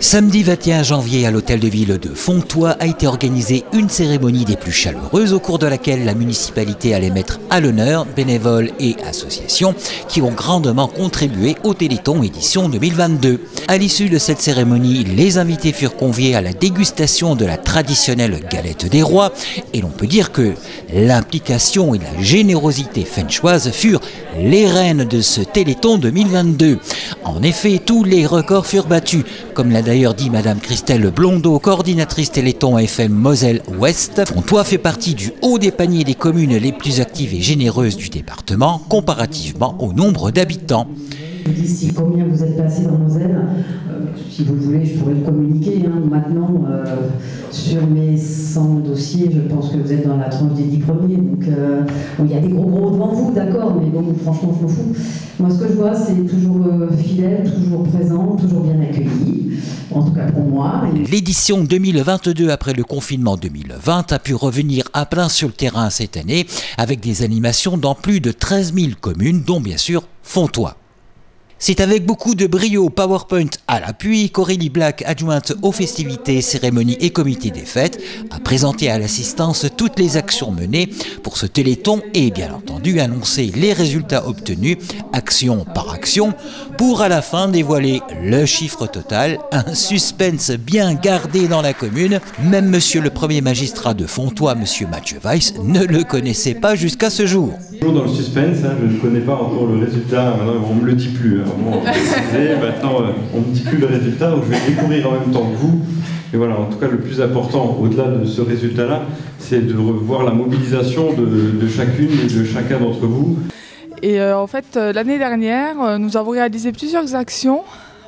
Samedi 21 janvier à l'hôtel de ville de Fontoy a été organisée une cérémonie des plus chaleureuses au cours de laquelle la municipalité allait mettre à l'honneur bénévoles et associations qui ont grandement contribué au Téléthon édition 2022. À l'issue de cette cérémonie, les invités furent conviés à la dégustation de la traditionnelle galette des rois et l'on peut dire que l'implication et la générosité fenchoise furent les reines de ce Téléthon 2022. En effet, tous les records furent battus, comme l'a d'ailleurs dit Madame Christelle Blondeau, coordinatrice Téléthon FM Moselle-Ouest. Fontoy fait partie du haut des paniers des communes les plus actives et généreuses du département, comparativement au nombre d'habitants. D'ici combien vous êtes passé dans Moselle, si vous voulez, je pourrais le communiquer. Maintenant, sur mes 100 dossiers, je pense que vous êtes dans la tranche des 10 premiers. Donc, il y a des gros devant vous, d'accord, mais bon, franchement, je m'en fous. Moi, ce que je vois, c'est toujours fidèle, toujours présent, toujours bien accueilli, en tout cas pour moi. L'édition 2022, après le confinement 2020, a pu revenir à plein sur le terrain cette année, avec des animations dans plus de 13 000 communes, dont bien sûr Fontoy. C'est avec beaucoup de brio, PowerPoint à l'appui, qu'Aurélie Black, adjointe aux festivités, cérémonies et comités des fêtes, a présenté à l'assistance toutes les actions menées pour ce Téléthon et bien entendu annoncé les résultats obtenus, action par action, pour à la fin dévoiler le chiffre total, un suspense bien gardé dans la commune. Même monsieur le premier magistrat de Fontoy, monsieur Mathieu Weiss, ne le connaissait pas jusqu'à ce jour. Toujours dans le suspense, je ne connais pas encore le résultat, maintenant on ne me le dit plus. Maintenant on ne me dit plus le résultat, donc je vais découvrir en même temps que vous. Et voilà, en tout cas le plus important au-delà de ce résultat-là, c'est de revoir la mobilisation de chacune et de chacun d'entre vous. Et en fait, l'année dernière, nous avons réalisé plusieurs actions.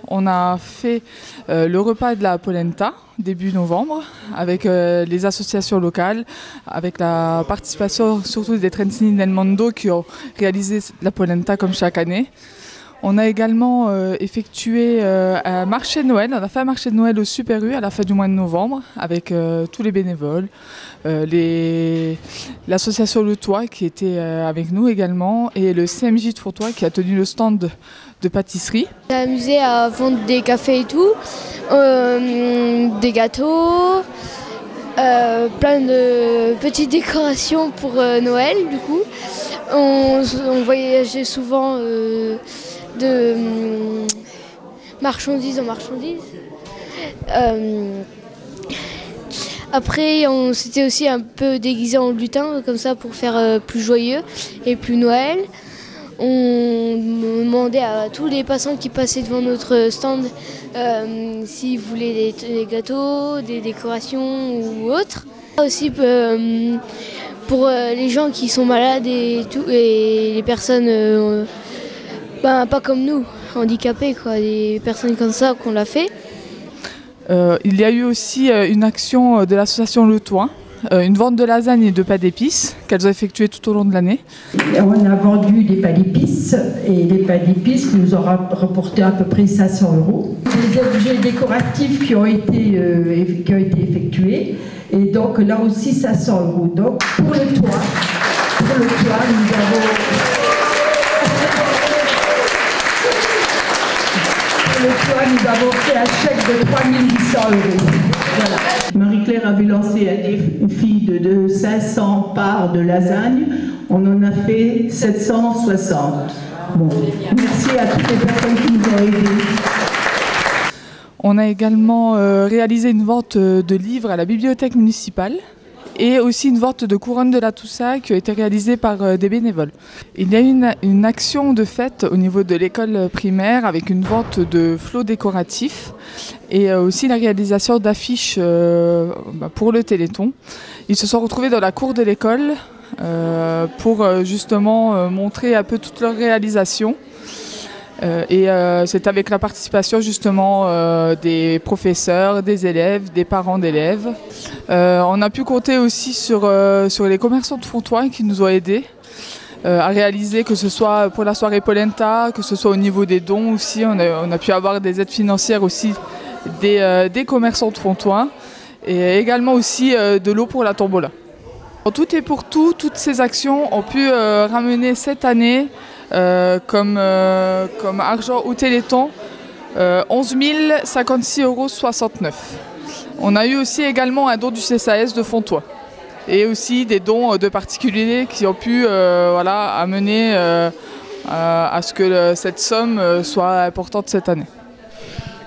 On a fait le repas de la polenta début novembre avec les associations locales, avec la participation surtout des Trentini del Mondo qui ont réalisé la polenta comme chaque année. On a également effectué un marché de Noël. On a fait un marché de Noël au Super U à la fin du mois de novembre avec tous les bénévoles, l'association Le Toit qui était avec nous également et le CMJ de Fontoy qui a tenu le stand de pâtisserie. On s'est amusé à vendre des cafés et tout, des gâteaux, plein de petites décorations pour Noël du coup. On voyageait souvent de marchandises en marchandises. Après, on s'était aussi un peu déguisé en lutin, comme ça pour faire plus joyeux et plus Noël. On demandait à tous les passants qui passaient devant notre stand s'ils voulaient des gâteaux, des décorations ou autres. Aussi pour les gens qui sont malades et les personnes pas comme nous, handicapés, quoi, des personnes comme ça qu'on l'a fait. Il y a eu aussi une action de l'association Le Toit, une vente de lasagne et de pain d'épices qu'elles ont effectuées tout au long de l'année. On a vendu des pains d'épices et les pains d'épices nous ont rapporté à peu près 500 €. Des objets décoratifs qui ont été effectués et donc là aussi 500 €. Donc pour le toit, nous avons fait un chèque de 3 800 €. Voilà. Marie-Claire avait lancé un défi de 500 parts de lasagne. On en a fait 760. Bon, merci à toutes les personnes qui nous ont aidés. On a également réalisé une vente de livres à la bibliothèque municipale et aussi une vente de couronnes de la Toussaint qui a été réalisée par des bénévoles. Il y a eu une action de fête au niveau de l'école primaire avec une vente de flots décoratifs et aussi la réalisation d'affiches pour le Téléthon. Ils se sont retrouvés dans la cour de l'école pour justement montrer un peu toute leur réalisation. C'est avec la participation justement des professeurs, des élèves, des parents d'élèves. On a pu compter aussi sur les commerçants de Fontoy qui nous ont aidés à réaliser, que ce soit pour la soirée polenta, que ce soit au niveau des dons aussi. On a pu avoir des aides financières aussi des commerçants de Fontoy et également aussi de l'eau pour la tombola. En tout et pour tout, toutes ces actions ont pu ramener cette année comme argent au Téléthon 11 056,69 €. On a eu aussi également un don du CSAS de Fontois et aussi des dons de particuliers qui ont pu amener à ce que cette somme soit importante cette année.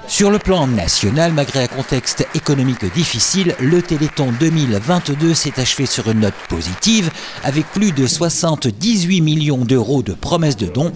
Sur le plan national, malgré un contexte économique difficile, le Téléthon 2022 s'est achevé sur une note positive, avec plus de 78 millions d'euros de promesses de dons,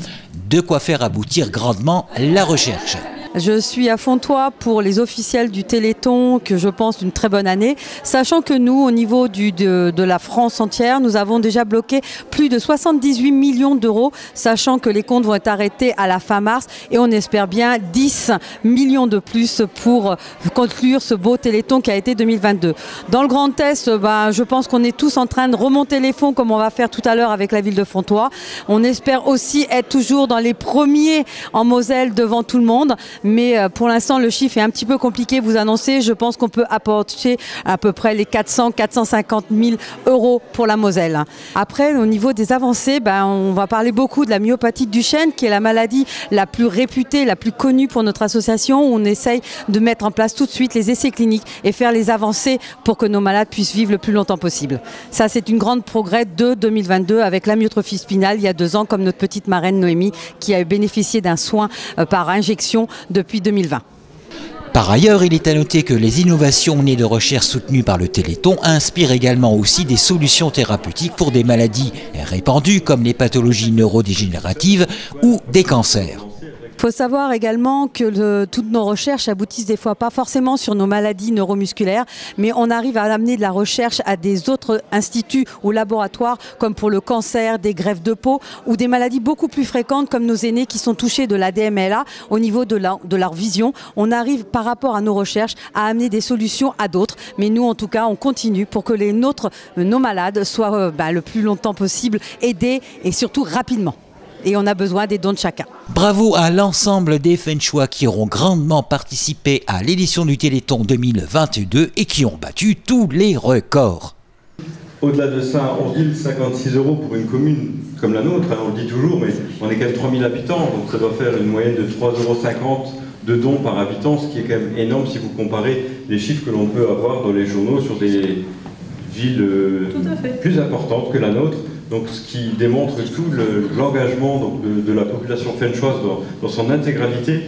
de quoi faire aboutir grandement la recherche. Je suis à Fontois pour les officiels du Téléthon, que je pense une très bonne année, sachant que nous, au niveau de la France entière, nous avons déjà bloqué plus de 78 millions d'euros, sachant que les comptes vont être arrêtés à la fin mars et on espère bien 10 millions de plus pour conclure ce beau Téléthon qui a été 2022. Dans le Grand Est, je pense qu'on est tous en train de remonter les fonds comme on va faire tout à l'heure avec la ville de Fontois. On espère aussi être toujours dans les premiers en Moselle devant tout le monde. Mais pour l'instant, le chiffre est un petit peu compliqué. Vous annoncez, je pense qu'on peut apporter à peu près les 400-450 000 € pour la Moselle. Après, au niveau des avancées, on va parler beaucoup de la myopathe du chêne, qui est la maladie la plus réputée, la plus connue pour notre association, où on essaye de mettre en place tout de suite les essais cliniques et faire les avancées pour que nos malades puissent vivre le plus longtemps possible. Ça, c'est une grande progrès de 2022 avec l'amyotrophie spinale il y a 2 ans, comme notre petite marraine Noémie, qui a bénéficié d'un soin par injection depuis 2020. Par ailleurs, il est à noter que les innovations nées de recherches soutenues par le Téléthon inspirent également aussi des solutions thérapeutiques pour des maladies répandues comme les pathologies neurodégénératives ou des cancers. Il faut savoir également que toutes nos recherches aboutissent des fois pas forcément sur nos maladies neuromusculaires, mais on arrive à amener de la recherche à des autres instituts ou laboratoires, comme pour le cancer, des greffes de peau ou des maladies beaucoup plus fréquentes comme nos aînés qui sont touchés de l'ADMLA au niveau de leur vision. On arrive par rapport à nos recherches à amener des solutions à d'autres, mais nous en tout cas on continue pour que nos malades soient le plus longtemps possible aidés et surtout rapidement. Et on a besoin des dons de chacun. Bravo à l'ensemble des Fenchois qui auront grandement participé à l'édition du Téléthon 2022 et qui ont battu tous les records. Au-delà de ça, 11 056 € pour une commune comme la nôtre, on le dit toujours, mais on est quand même 3 000 habitants, donc ça doit faire une moyenne de 3,50 € de dons par habitant, ce qui est quand même énorme si vous comparez les chiffres que l'on peut avoir dans les journaux sur des villes plus importantes que la nôtre. Donc, ce qui démontre tout l'engagement de la population fenchoise dans son intégralité